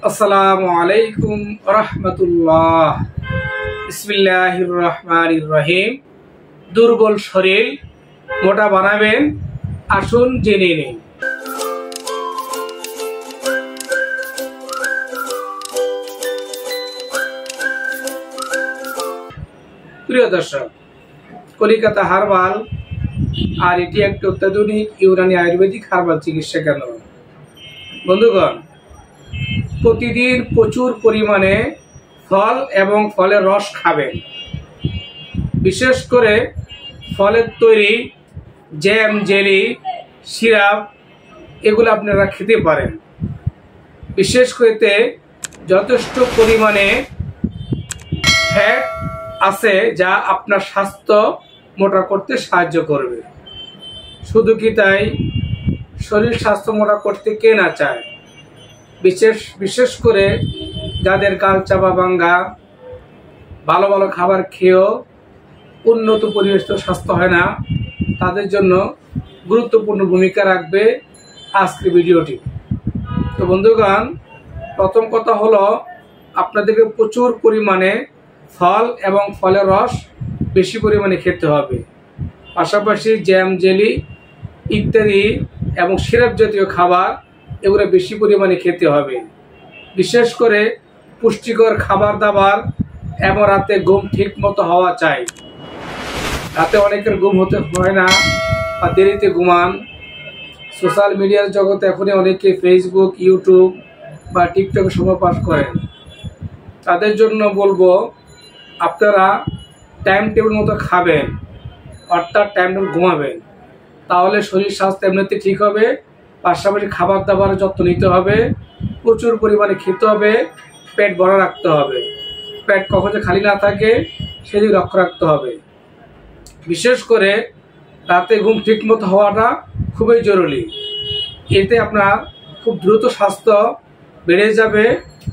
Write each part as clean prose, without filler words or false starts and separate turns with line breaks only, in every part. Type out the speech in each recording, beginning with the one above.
আসসালামু আলাইকুম রাহমাতুল্লাহ। বিসমিল্লাহির রহমানির রহিম। দুর্বল শরীর মোটা বানাবেন, আসুন জেনে নিন। প্রিয় দর্শক, কলিকাতা হার্বাল আর এটি একটি অত্যাধুনিক ইউনানি আয়ুর্বেদিক হার্বাল চিকিৎসা কেন্দ্র। বন্ধুগণ, প্রতিদিন প্রচুর পরিমাণে ফল এবং ফলের রস খাবেন। বিশেষ করে ফলের তৈরি জ্যাম, জেলি, সিরাপ এগুলো আপনারা খেতে পারেন। বিশেষ করে যথেষ্ট পরিমাণে ফ্যাট আছে যা আপনার স্বাস্থ্য মোটা করতে সাহায্য করবে। শুধু কি তাই, শরীর স্বাস্থ্য মোটা করতে কে না চায়। বিশেষ করে যাদের কাল চাপা ভাঙ্গা, ভালো ভালো খাবার খেয়েও উন্নত পরিবেশিত স্বাস্থ্য হয় না, তাদের জন্য গুরুত্বপূর্ণ ভূমিকা রাখবে আজকের ভিডিওটি। তো বন্ধুগণ, প্রথম কথা হলো আপনাদেরকে প্রচুর পরিমাণে ফল এবং ফলের রস বেশি পরিমাণে খেতে হবে। পাশাপাশি জ্যাম, জেলি ইত্যাদি এবং সিরাপ জাতীয় খাবার এগুলো বেশি পরিমাণে খেতে হবে। বিশেষ করে পুষ্টিকর খাবার দাবার এবং রাতে ঘুম ঠিক মতো হওয়া চাই। রাতে অনেকের ঘুম হতে হয় না বা দেরিতে ঘুমান। সোশ্যাল মিডিয়ার জগতে এখনই অনেকে ফেসবুক, ইউটিউব বা টিকটকে সময় পাস করেন। তাদের জন্য বলবো, আপনারা টাইম টেবিল মতো খাবেন, অর্থাৎ টাইম টেবিল ঘুমাবেন। তাহলে শরীর স্বাস্থ্য এমনিতে ঠিক হবে। পাশাপাশি খাবার দাবারের যত্ন নিতে হবে, প্রচুর পরিমাণে খেতে হবে, পেট ভরা রাখতে হবে। পেট কখনো খালি না থাকে সেদিকে লক্ষ্য রাখতে হবে। বিশেষ করে রাতে ঘুম ঠিক মতো হওয়াটা খুবই জরুরি। এতে আপনার খুব দ্রুত স্বাস্থ্য বেড়ে যাবে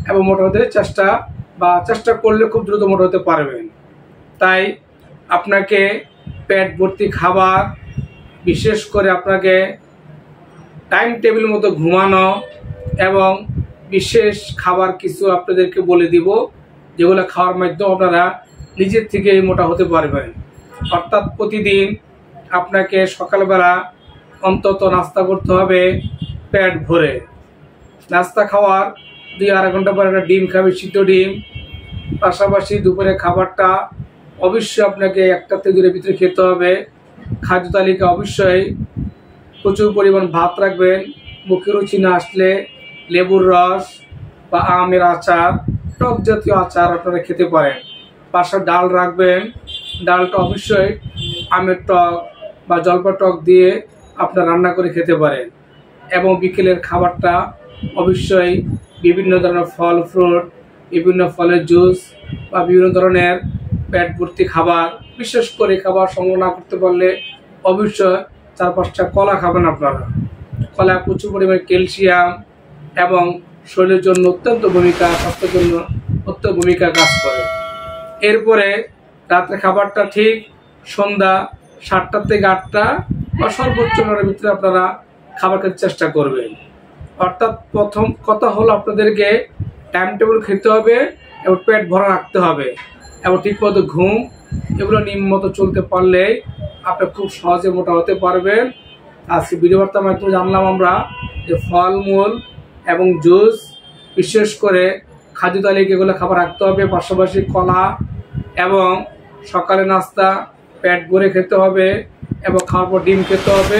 এবং মোটা হতে চেষ্টা করলে খুব দ্রুত মোটা হতে পারবেন। তাই আপনাকে পেট ভর্তি খাবার, বিশেষ করে আপনাকে টাইম টেবিল মতো ঘুমানো এবং বিশেষ খাবার কিছু আপনাদেরকে বলে দিব, যেগুলো খাওয়ার মাধ্যমে আপনারা নিজের থেকে মোটা হতে পারবেন। অর্থাৎ প্রতিদিন আপনাকে সকালবেলা অন্তত নাস্তা করতে হবে পেট ভরে। নাস্তা খাওয়ার 2-2.5 ঘন্টা পর একটা ডিম খাবে, সিদ্ধ ডিম। পাশাপাশি দুপুরে খাবারটা অবশ্যই আপনাকে 1টা থেকে 2টার ভিতরে খেতে হবে। খাদ্য তালিকা অবশ্যই প্রচুর পরিমাণ ভাত রাখবেন। মুখে রুচি না আসলে লেবুর রস বা আমের আচার, টক জাতীয় আচার আপনারা খেতে পারেন। পাশে ডাল রাখবেন। ডালটা অবশ্যই আমের টক বা জলপাই টক দিয়ে আপনারা রান্না করে খেতে পারেন। এবং বিকেলের খাবারটা অবশ্যই বিভিন্ন ধরনের ফল, ফ্রুট, বিভিন্ন ফলের জুস বা বিভিন্ন ধরনের পেট ভর্তি খাবার, বিশেষ করে খাবার সংগ্রহ না করতে পারলে অবশ্যই 4-5টা কলা খাবেন আপনারা। কলা প্রচুর পরিমাণে ক্যালসিয়াম এবং শরীরের জন্য স্বাস্থ্যের জন্য অত্যন্ত ভূমিকা কাজ করে। এরপরে রাত্রে খাবারটা ঠিক সন্ধ্যা 7টা থেকে 8টা বা সর্বোচ্চ 9টার ভিতরে আপনারা খাবার খেতে চেষ্টা করবেন। অর্থাৎ প্রথম কথা হলো আপনাদেরকে টাইম টেবিল খেতে হবে এবং পেট ভরা রাখতে হবে এবং ঠিকমতো ঘুম এগুলো নিয়মিত চলতে পারলে আপনি খুব সহজে মোটা হতে পারবেন। আজকে ভিডিও বার্তার মাধ্যমে জানলাম আমরা যে ফলমূল এবং জুস, বিশেষ করে খাদ্য তালিকা এগুলো খাবার রাখতে হবে। পাশাপাশি কলা এবং সকালে নাস্তা পেট ভরে খেতে হবে এবং খাওয়ার পর ডিম খেতে হবে।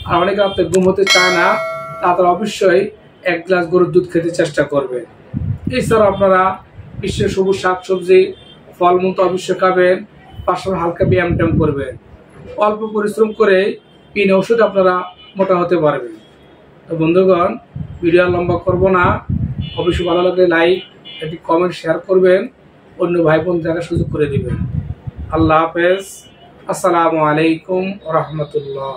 আর অনেকে রাতে ঘুম হতে চায় না, তারা অবশ্যই 1 গ্লাস গরুর দুধ খেতে চেষ্টা করবে। এছাড়াও আপনারা বিশেষ সবুজ শাকসবজি, ফলমূল তো অবশ্যই খাবেন। পাশাপাশি হালকা ব্যায়াম করবেন। অল্প পরিশ্রম করে বিনা ওষুধ আপনারা মোটা হতে পারবেন। তো বন্ধুগণ, ভিডিও লম্বা করব না। অবশ্যই ভালো লাগলে লাইক, একটি কমেন্ট, শেয়ার করবেন, অন্য ভাই বোন দেখার সুযোগ করে দিবেন। আল্লাহ হাফেজ। আসসালামু আলাইকুম রাহমাতুল্লাহ।